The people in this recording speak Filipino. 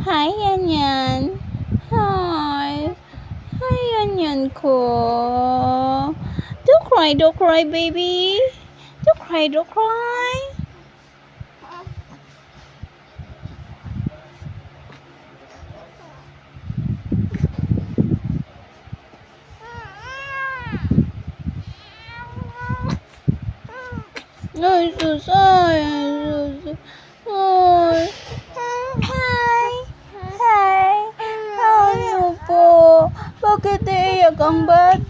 Hi, Yan. Hi. Hi, Yan ko. Don't cry, baby. Don't cry. Ay, sus, ay, sus. Ay. Hi. Hi. Ano po? Bakit iiyak ang bata?